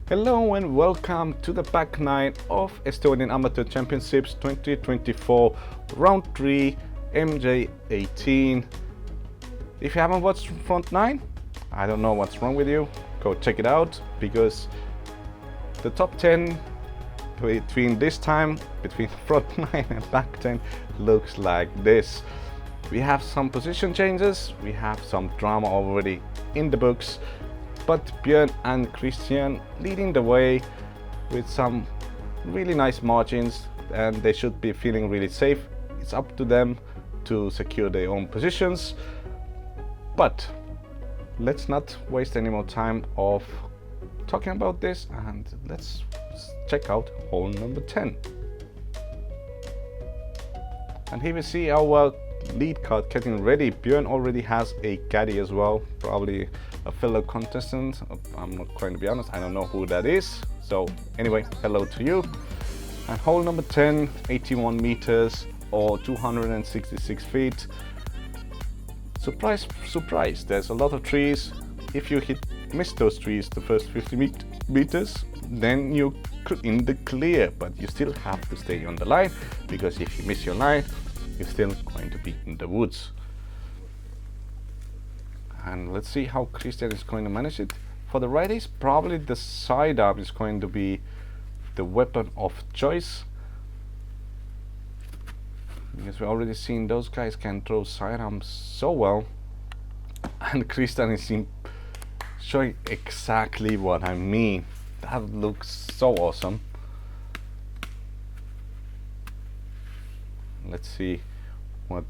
Hello and welcome to the back nine of Estonian Amateur Championships 2024 round 3 MJ18. If you haven't watched front nine, I don't know what's wrong with you. Go check it out, because the top 10 between this time, between front 9 and back 10, looks like this. We have some position changes, we have some drama already in the books, but Björn and Christian leading the way with some really nice margins, and they should be feeling really safe. It's up to them to secure their own positions, but let's not waste any more time of talking about this, and let's check out hole number 10. And here we see our lead card getting ready. Björn already has a caddy as well, probably a fellow contestant. I'm not going to be honest, I don't know who that is. So anyway, hello to you. And hole number 10, 81 meters or 266 feet. Surprise, surprise, there's a lot of trees. If you miss those trees the first 50 meters, then you're in the clear, but you still have to stay on the line, because if you miss your line, you're still going to be in the woods. And let's see how Christian is going to manage it. For the righties, probably the side arm is going to be the weapon of choice, because we've already seen those guys can throw side arms so well, and Christian is showing exactly what I mean. That looks so awesome. Let's see what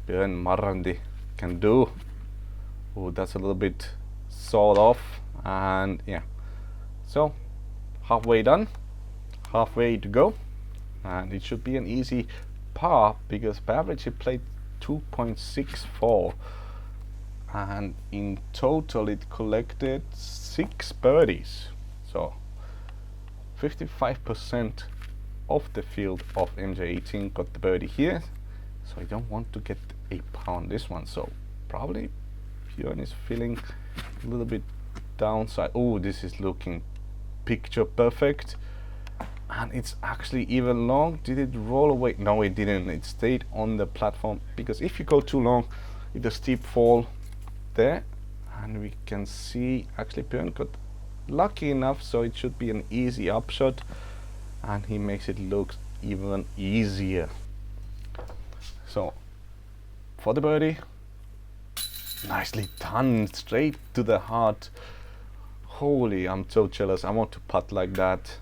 Björn Marrandi can do. Oh, that's a little bit sawed off, and yeah. So halfway done, halfway to go, and it should be an easy par, because by average he played 2.64, and in total it collected 6 birdies. So 55% of the field of MJ18 got the birdie here, so I don't want to get a par on this one. So probably Björn is feeling a little bit downside. Oh, this is looking picture perfect, and it's actually even long. Did it roll away? No, it didn't. It stayed on the platform, because if you go too long, it's a steep fall there, and we can see actually Björn got lucky enough, so it should be an easy upshot, and he makes it look even easier. So for the birdie, nicely done, straight to the heart. Holy, I'm so jealous. I want to putt like that.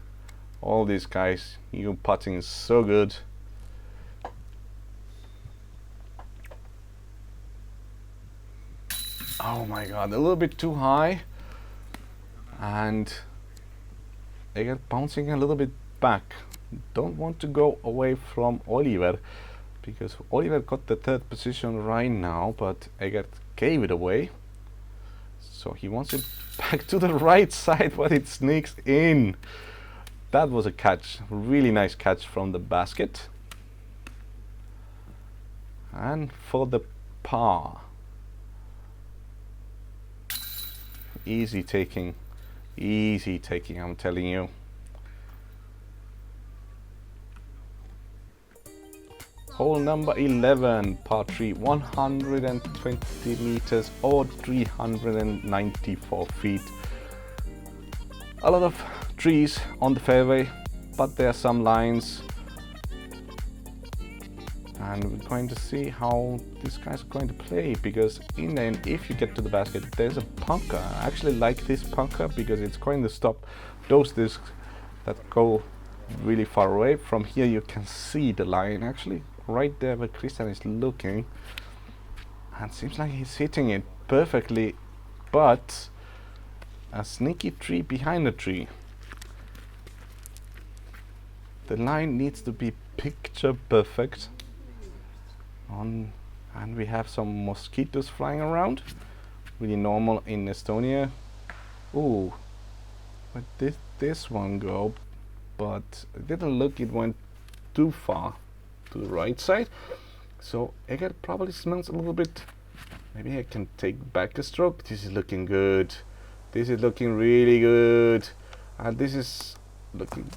All these guys, you putting is so good. Oh my god, a little bit too high, and they get bouncing a little bit back. Don't want to go away from Oliver, because Oliver got the 3rd position right now, but Egert gave it away. So he wants it back to the right side, but it sneaks in. That was a catch, really nice catch from the basket. And for the par, easy taking, I'm telling you. Hole number 11, par 3, 120 meters or 394 feet. A lot of trees on the fairway, but there are some lines, and we're going to see how these guys are going to play, because in the end, if you get to the basket, there's a bunker. I actually like this bunker, because it's going to stop those discs that go really far away. From here you can see the line actually right there where Christian is looking, and seems like he's hitting it perfectly, but a sneaky tree behind the tree. The line needs to be picture perfect on, and we have some mosquitoes flying around, really normal in Estonia. Ooh, where did this one go? But it didn't look, it went too far to the right side, so Egert probably smells a little bit. Maybe I can take back a stroke. This is looking good. This is looking really good. And this is looking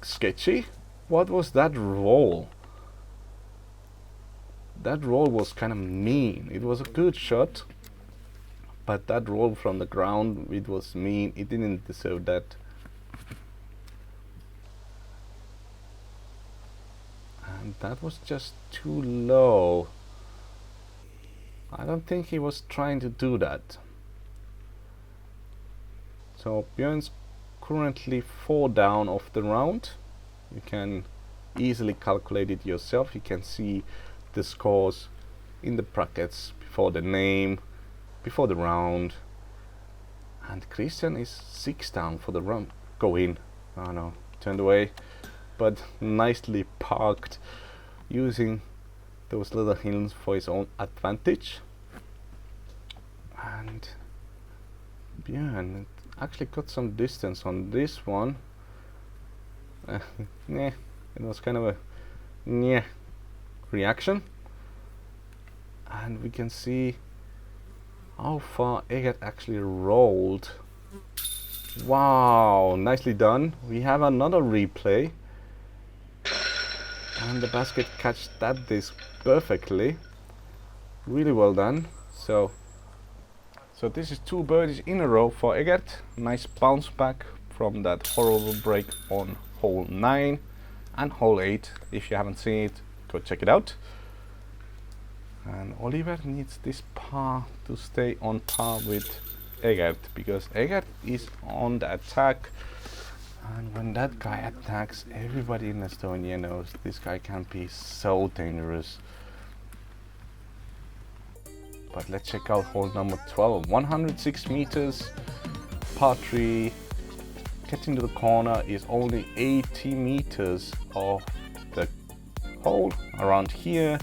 sketchy. What was that roll? That roll was kind of mean. It was a good shot, but that roll from the ground, it was mean. It didn't deserve that. And that was just too low. I don't think he was trying to do that. So Björn's currently 4 down of the round. You can easily calculate it yourself. You can see the scores in the brackets before the name, before the round. And Christian is 6 down for the round. Go in. Oh no, turned away. But nicely parked, using those little hills for his own advantage. And Björn actually got some distance on this one. It was kind of a reaction. And we can see how far Egert actually rolled. Wow, nicely done. We have another replay. And the basket catched that disc perfectly. Really well done. So this is 2 birdies in a row for Egert. Nice bounce back from that horrible break on hole 9 and hole 8. If you haven't seen it, go check it out. And Oliver needs this par to stay on par with Egert, because Egert is on the attack. And when that guy attacks, everybody in Estonia knows this guy can be so dangerous. But let's check out hole number 12. 106 meters, par 3. Getting to the corner is only 80 meters of the hole around here.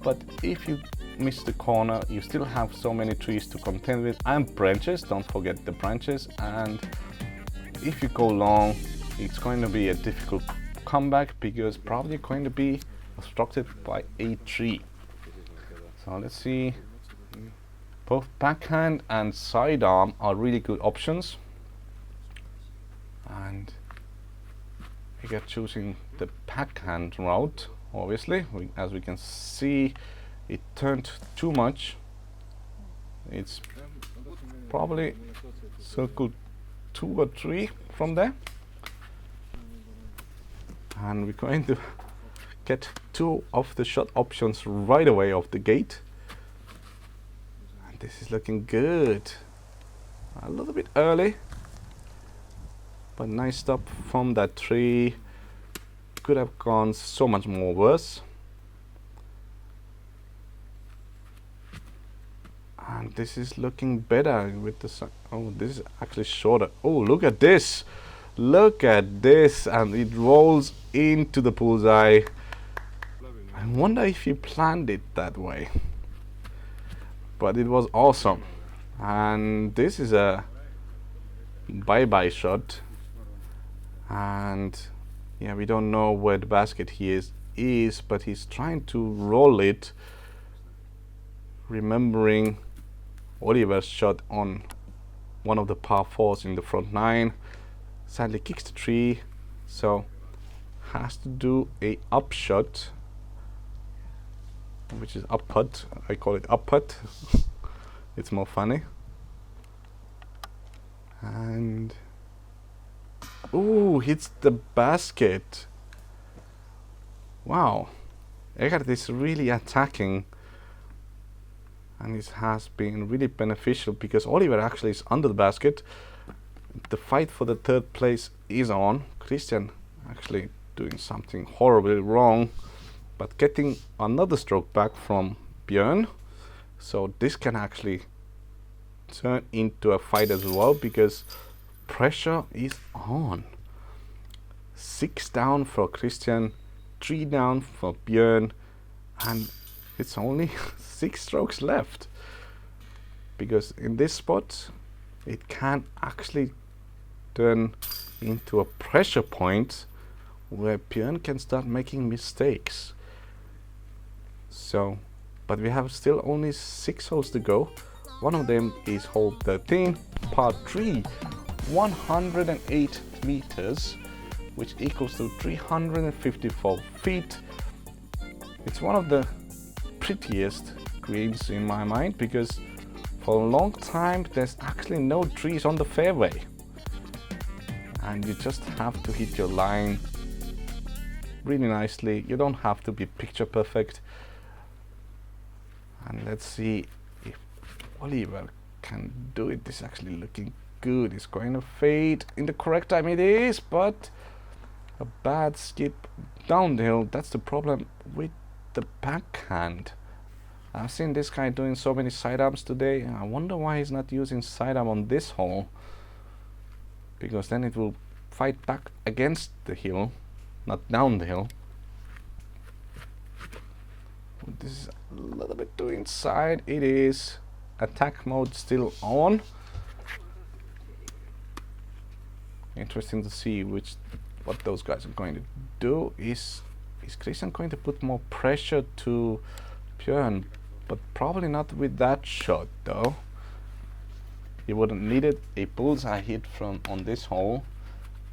But if you miss the corner, you still have so many trees to contend with, and branches. Don't forget the branches. And if you go long, it's going to be a difficult comeback, because probably going to be obstructed by a tree. So let's see. Both backhand and sidearm are really good options. And we get choosing the backhand route, obviously. As we can see, it turned too much. It's probably circle 2 or 3 from there. And we're going to get 2 of the shot options right away off the gate. And this is looking good. A little bit early, but nice stop from that tree. Could have gone so much more worse. And this is looking better with the oh, this is actually shorter. Oh, look at this. Look at this. And it rolls into the bullseye. I wonder if he planned it that way. But it was awesome. And this is a bye-bye shot. And yeah, we don't know where the basket he is, but he's trying to roll it, remembering Oliver's shot on one of the par 4s in the front 9. Sadly kicks the tree, so has to do a up shot, which is up putt. I call it up putt. It's more funny. And ooh, hits the basket. Wow, Egert is really attacking, and it has been really beneficial, because Oliver actually is under the basket. The fight for the 3rd place is on. Christian actually doing something horribly wrong, but getting another stroke back from Björn. So this can actually turn into a fight as well, because pressure is on. 6 down for Christian, 3 down for Björn, and it's only 6 strokes left, because in this spot it can actually turn into a pressure point where Björn can start making mistakes. So, but we have still only 6 holes to go. One of them is hole 13, par 3, 108 meters, which equals to 354 feet. It's one of the prettiest greens in my mind, because for a long time there's actually no trees on the fairway, and you just have to hit your line really nicely. You don't have to be picture perfect. And let's see if Oliver can do it. This is actually looking good. It's going to fade in the correct time. It is, but a bad skip downhill. That's the problem with the backhand. I've seen this guy doing so many sidearms today. I wonder why he's not using sidearm on this hole, because then it will fight back against the hill, not down the hill. This is a little bit too inside. It is. Attack mode still on. Interesting to see what those guys are going to do. Is Christian going to put more pressure to Björn? But probably not with that shot though. He would have needed a bullseye hit from on this hole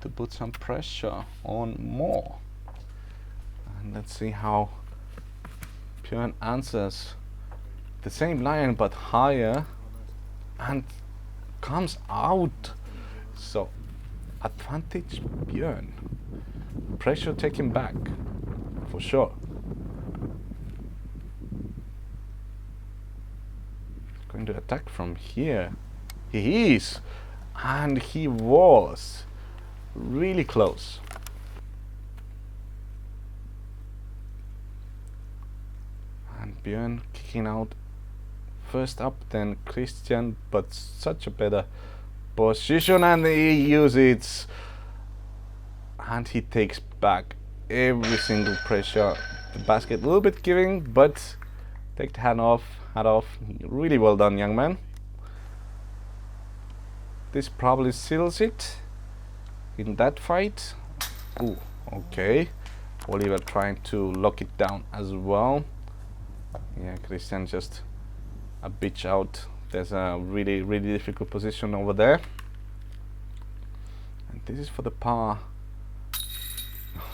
to put some pressure on more. And let's see how Björn answers. The same line but higher, and comes out. So advantage Björn. Pressure taken back for sure. He's going to attack from here. He is, and he was really close. And Björn kicking out first up, then Christian, but such a better position, and he uses it, and he takes back every single pressure. The basket a little bit giving, but take the hat off. Really well done, young man. This probably seals it in that fight. Ooh, okay. Oliver trying to lock it down as well. Yeah, Christian just a bitch out. There's a really difficult position over there, and this is for the par.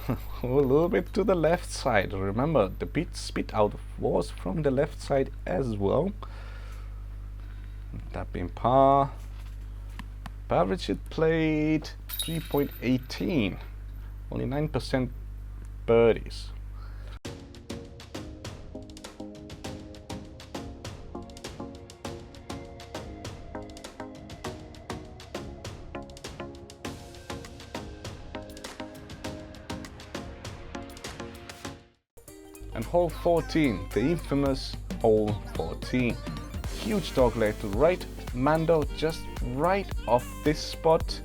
A little bit to the left side. Remember, the spit out was from the left side as well. That being par. Average it played 3.18, only 9% birdies. And hole 14, the infamous hole 14. Huge dogleg to right, Mando just right off this spot.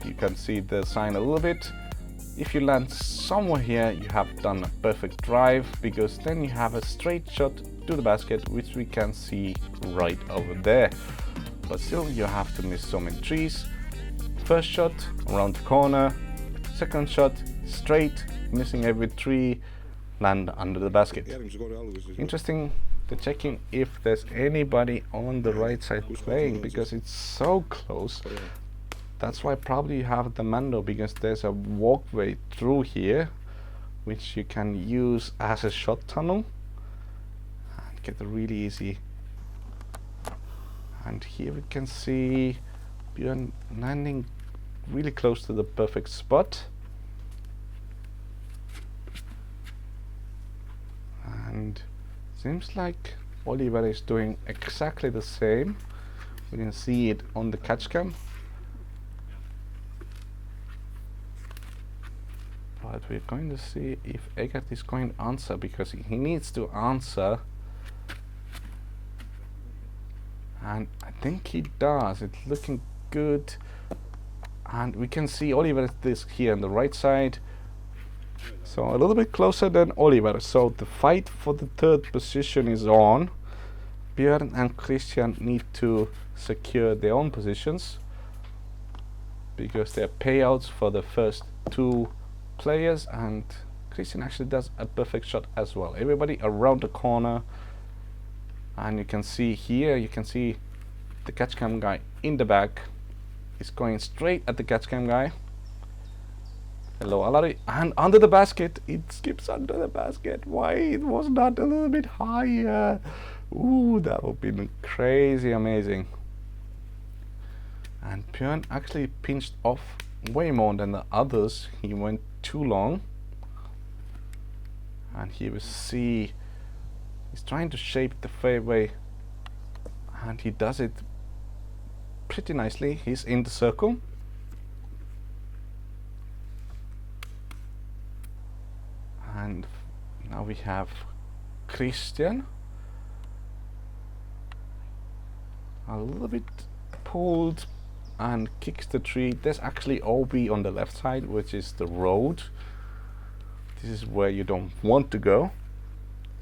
You can see the sign a little bit. If you land somewhere here, you have done a perfect drive, because then you have a straight shot to the basket, which we can see right over there. But still, you have to miss so many trees. First shot around the corner, second shot straight, missing every tree, land under the basket. Interesting to checking if there's anybody on the right side playing, because it's so close. That's why probably you have the Mando, because there's a walkway through here which you can use as a shot tunnel and get a really easy. And here we can see Björn landing really close to the perfect spot. And seems like Oliver is doing exactly the same. We can see it on the catch cam. But we're going to see if Eggert is going to answer, because he needs to answer. And I think he does. It's looking good. And we can see Oliver is here on the right side. So a little bit closer than Oliver. So the fight for the third position is on. Björn and Christian need to secure their own positions, because there are payouts for the first two players, and Christian actually does a perfect shot as well. Everybody around the corner, And you can see here, you can see the catch cam guy in the back is going straight at the catch cam guy. Hello Alari, and under the basket, it skips under the basket. Why it was not a little bit higher? Ooh, that would be crazy amazing. And Björn actually pinched off way more than the others. He went too long. And here we see he's trying to shape the fairway, and he does it pretty nicely. He's in the circle. And now we have Christian. A little bit pulled and kicks the tree. There's actually OB on the left side, which is the road. This is where you don't want to go,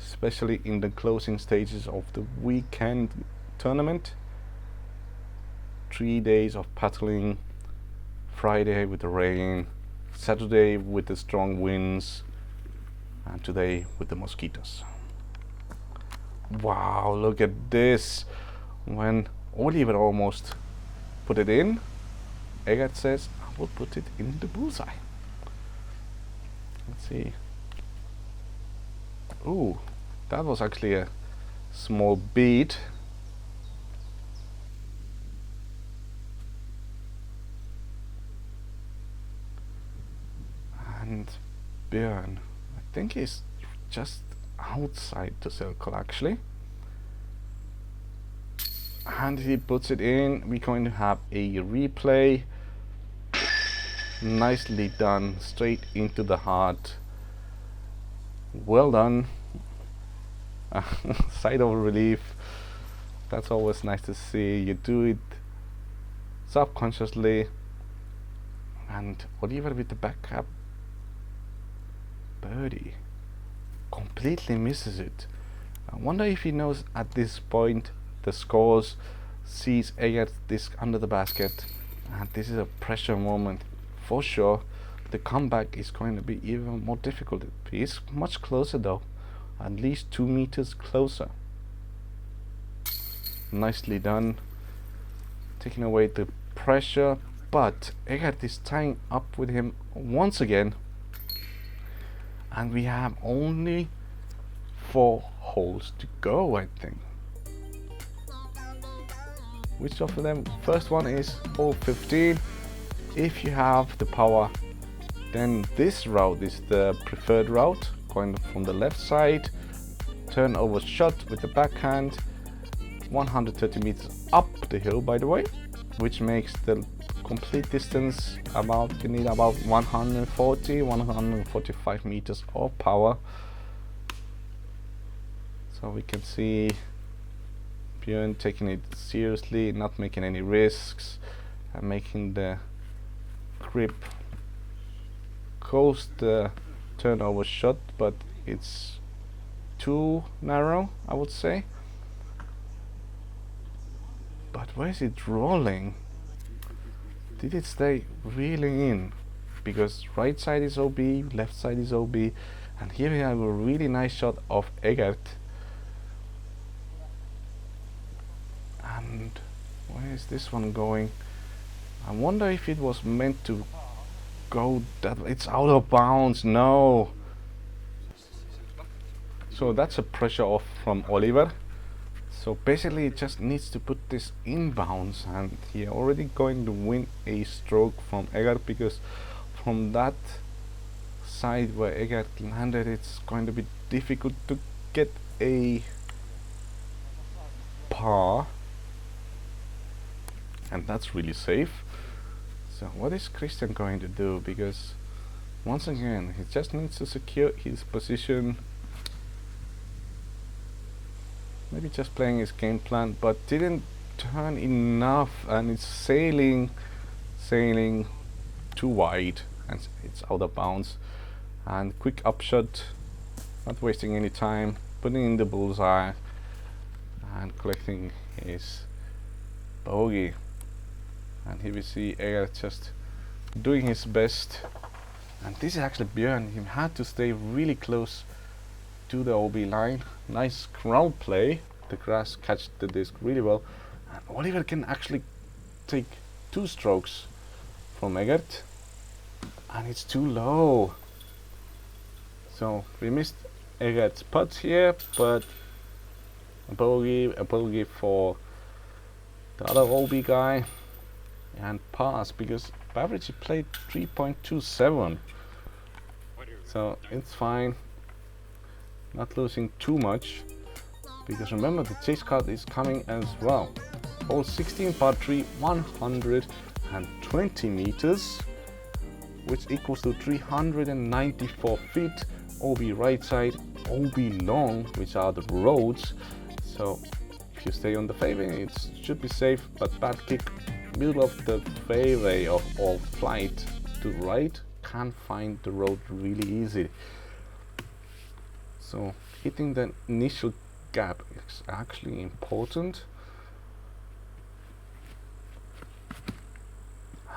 especially in the closing stages of the weekend tournament. 3 days of paddling, Friday with the rain, Saturday with the strong winds, and today with the mosquitoes. Wow, look at this. When Oliver almost put it in, Egert says, I will put it in the bullseye. Let's see. Ooh, that was actually a small bead. And Björn, I think he's just outside the circle actually. And he puts it in. We're going to have a replay. Nicely done, straight into the heart. Well done. Sigh of relief. That's always nice to see. You do it subconsciously. And Oliver with the backup birdie completely misses it. I wonder if he knows at this point the scores, sees Egert disc under the basket, and this is a pressure moment for sure. The comeback is going to be even more difficult. He's much closer though, at least 2 meters closer. Nicely done, taking away the pressure, but Egert is tying up with him once again, and we have only 4 holes to go, I think. Which of them? First one is hole 15. If you have the power, then this route is the preferred route, going from the left side, turnover shot with the backhand, 130 meters up the hill by the way, which makes the complete distance about, you need about 145 meters of power. So we can see Björn taking it seriously, not making any risks, and making the grip close the turnover shot, but it's too narrow, I would say. But where is it rolling? Did it stay really in? Because right side is OB, left side is OB, and here we have a really nice shot of Egert. And where is this one going? I wonder if it was meant to go that way. It's out of bounds. No. So that's a pressure off from Oliver. So basically it just needs to put this in bounds, and he already going to win a stroke from Egert, because from that side where Egert landed, it's going to be difficult to get a par, and that's really safe. So what is Christian going to do? Because once again he just needs to secure his position. Maybe just playing his game plan, but didn't turn enough, and it's sailing too wide, and it's out of bounds. And quick upshot, not wasting any time, putting in the bullseye and collecting his bogey. And here we see Egert just doing his best, and this is actually Björn. He had to stay really close to the OB line. Nice crowd play the grass catch the disc really well, and Oliver can actually take 2 strokes from Egert, and it's too low. So we missed Egert's putt here, but a bogey for the other OB guy, and pass because average he played 3.27, so it's fine, not losing too much, because remember the chase card is coming as well. Hole 16 par 3, 120 meters, which equals to 394 feet, OB right side, OB long, which are the roads. So if you stay on the fairway, it should be safe, but bad kick, middle of the fairway or flight to right, can't find the road really easy. So hitting the initial gap is actually important.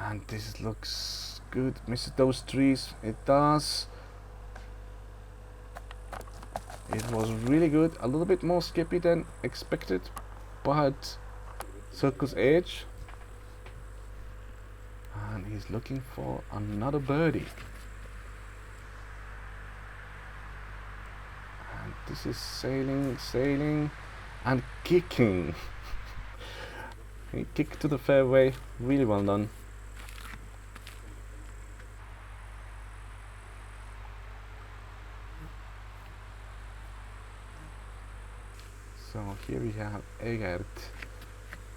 And this looks good. Misses those trees. It does. It was really good. A little bit more skippy than expected, but circle's edge. And he's looking for another birdie. And this is sailing, and kicking. He kicked to the fairway. Really well done. So here we have Egert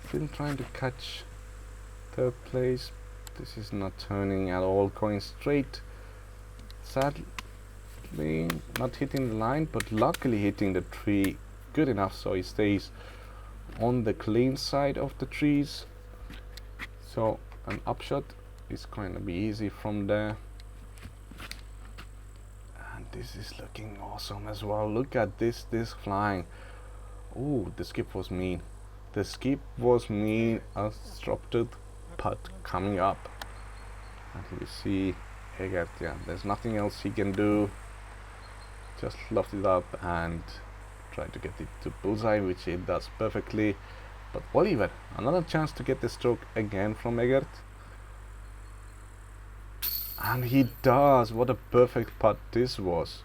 still trying to catch 3rd place. This is not turning at all, going straight. Sadly not hitting the line, but luckily hitting the tree good enough so he stays on the clean side of the trees. So an upshot is going to be easy from there. And this is looking awesome as well. Look at this disc flying. Ooh, the skip was mean. The skip was mean. A disrupted putt coming up. And you see Egert, yeah, there's nothing else he can do. Just lofted it up and try to get it to bullseye, which it does perfectly. But Oliver, another chance to get the stroke again from Egert. And he does. What a perfect putt this was.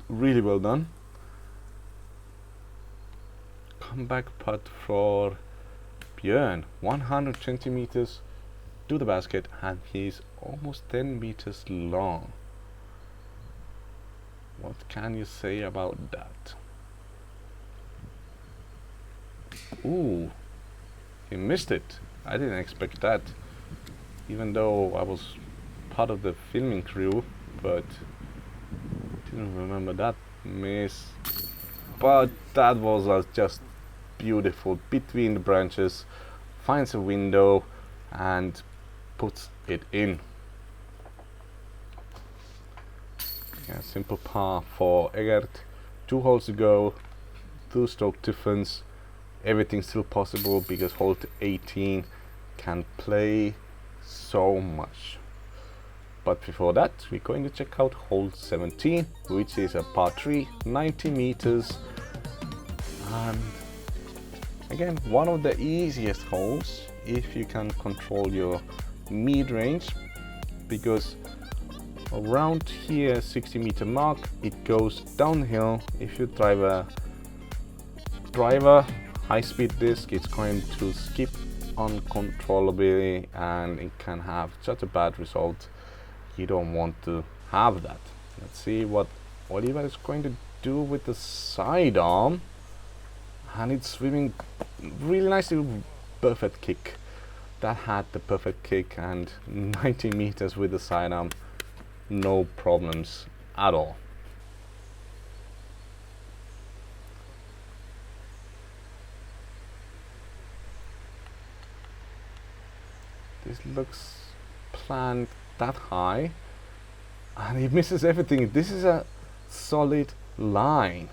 Really well done. Comeback putt for Björn, 120 meters to the basket, and he's almost 10 meters long. What can you say about that? Ooh, he missed it. I didn't expect that, even though I was part of the filming crew, but didn't remember that miss. But that was just beautiful. Between the branches, finds a window and puts it in. Yeah, simple par for Egert. 2 holes to go, 2-stroke difference. Everything's still possible because hole 18 can play so much. But before that, we're going to check out hole 17, which is a par 3, 90 meters. And again, one of the easiest holes if you can control your mid-range, because around here 60-meter mark it goes downhill. If you drive a high-speed disc, it's going to skip uncontrollably and it can have such a bad result. You don't want to have that. Let's see what Oliver is going to do with the sidearm. And it's swimming really nicely. Perfect kick. That had the perfect kick, and 90 meters with the sidearm, no problems at all. This looks planned that high, and he misses everything. This is a solid line.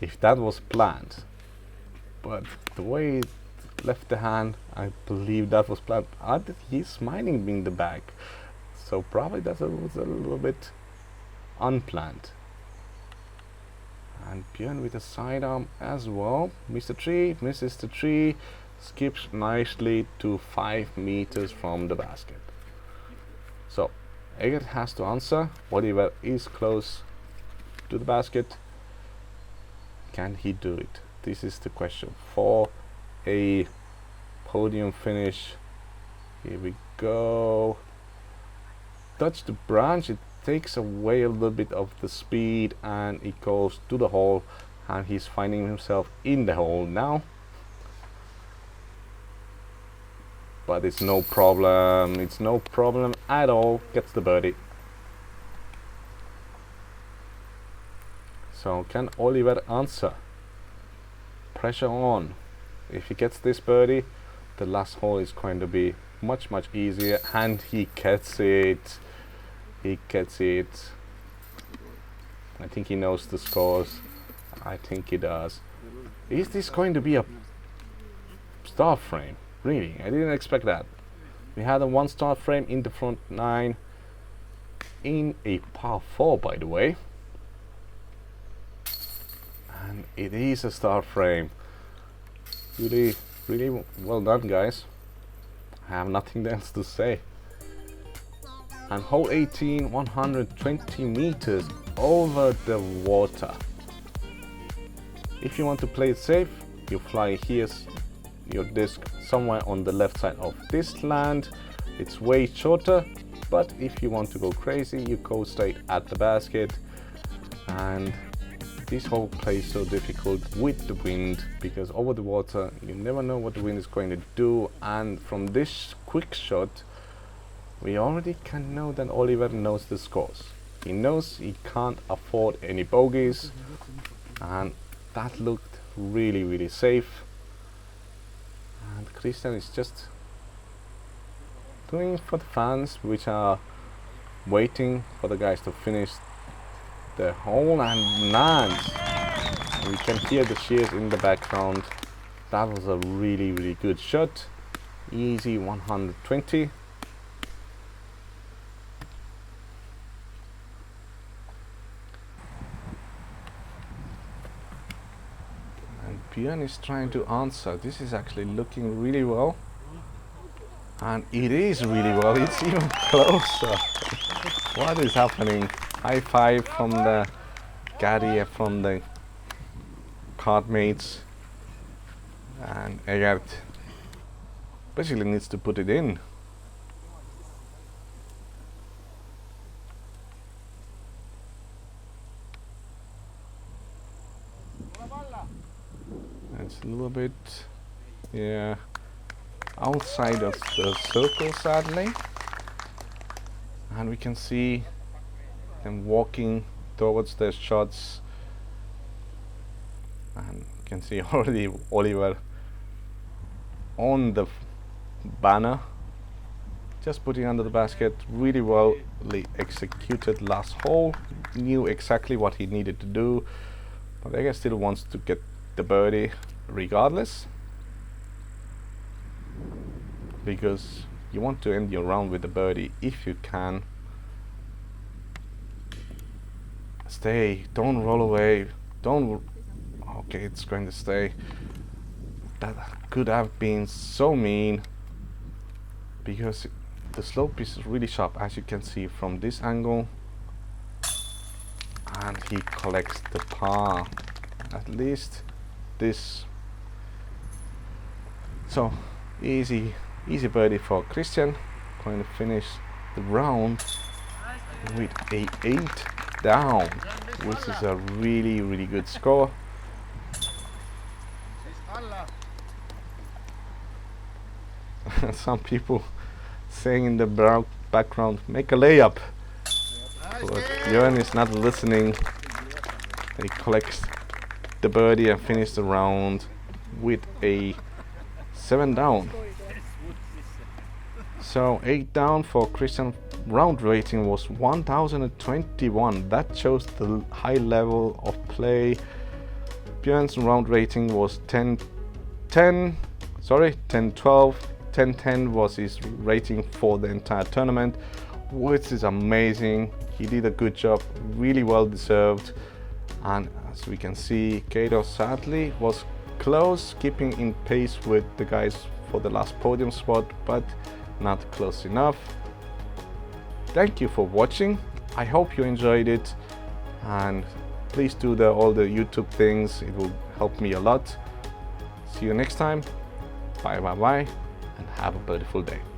If that was planned, but the way it left the hand, I believe that was planned. He's smiling in the back, so probably that was a little bit unplanned. And Björn with a sidearm as well. Mr. Tree misses the tree, skips nicely to 5 meters from the basket. So Egert has to answer. Oliver is close to the basket. Can he do it? This is the question for a podium finish. Here we go. Touch the branch, it takes away a little bit of the speed and it goes to the hole, and he's finding himself in the hole now. But it's no problem, at all. Gets the birdie. So can Oliver answer? Pressure on. If he gets this birdie, the last hole is going to be much easier, and he gets it. He gets it. I think he knows the scores. I think he does. Is this going to be a star frame? Really? I didn't expect that. We had a 1 star frame in the front 9 in a par 4, by the way. And it is a star frame. Really well done, guys. I have nothing else to say. And hole 18, 120 meters over the water. If you want to play it safe, you fly here's your disc somewhere on the left side of this land. It's way shorter, but if you want to go crazy, you go straight at the basket. And this hole plays so difficult with the wind, because over the water you never know what the wind is going to do. And from this quick shot, we already can know that Oliver knows the scores. He knows he can't afford any bogeys, and that looked really safe. And Christian is just doing it for the fans, which are waiting for the guys to finish the hole, and lands. We can hear the cheers in the background. That was a really good shot. Easy 120. Björn is trying to answer. This is actually looking really well, and it is really well. It's even closer. What is happening? High five from the caddy, from the card mates, and Egert basically needs to put it in. It's a little bit, yeah, outside of the circle, sadly. And we can see them walking towards their shots. And you can see already Oliver on the banner, just putting under the basket. Really well executed last hole. Knew exactly what he needed to do, but I guess still wants to get the birdie regardless, because you want to end your round with the birdie if you can. Stay, don't roll away, don't. Okay, it's going to stay. That could have been so mean, because the slope is really sharp, as you can see from this angle, and he collects the par, at least this. So easy birdie for Christian, going to finish the round with a 8 down, which is a really good score. Some people saying in the background, make a layup, but Björn is not listening. He collects the birdie and finishes the round with a 7 down. So 8 down for Christian. Round rating was 1021. That shows the high level of play. Björn's round rating was 1012. 1010 was his rating for the entire tournament, which is amazing. He did a good job, really well deserved. And as we can see, Kato sadly was close, keeping in pace with the guys for the last podium spot, but not close enough. Thank you for watching. I hope you enjoyed it, and please do all the YouTube things. It will help me a lot. See you next time. Bye, and have a beautiful day.